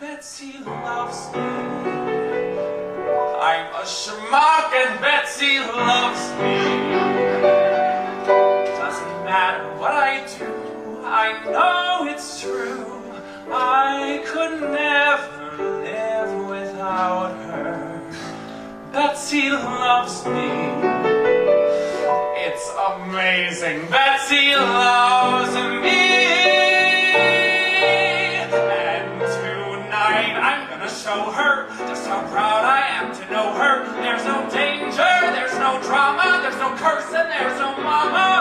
Betsy loves me. I'm a schmuck and Betsy loves me. Doesn't matter what I do, I know it's true. I could never live without her. Betsy loves me. It's amazing. Betsy loves me. And tonight I'm gonna show her just how proud I am to know her. There's no danger, there's no drama, there's no curse, and there's no mama.